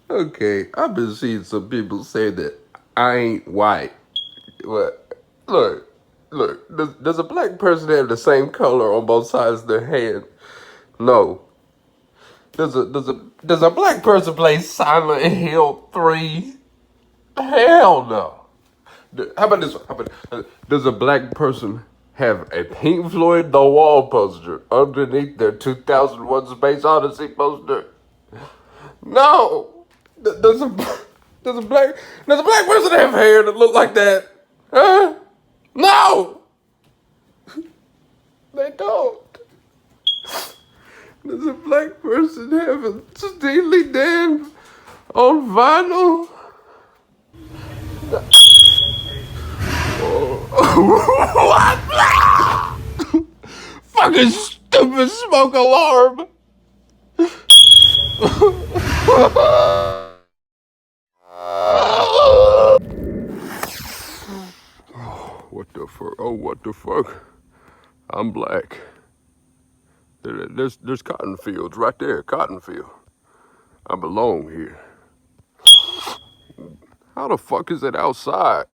Okay, I've been seeing some people say that I ain't white. What? Look, look. Does a black person have the same color on both sides of their hand? No. Does a black person play Silent Hill 3? Hell no. How about this one? How about, does a black person have a Pink Floyd The Wall poster underneath their 2001 Space Odyssey poster? No. Does a black person have hair that look like that? Huh? No. They don't. Does a black person have a Steely Dan on vinyl? What? Fucking stupid smoke alarm. What the fuck? Oh, what the fuck? I'm black. There's cotton fields right there. Cotton field. I belong here. How the fuck is it outside?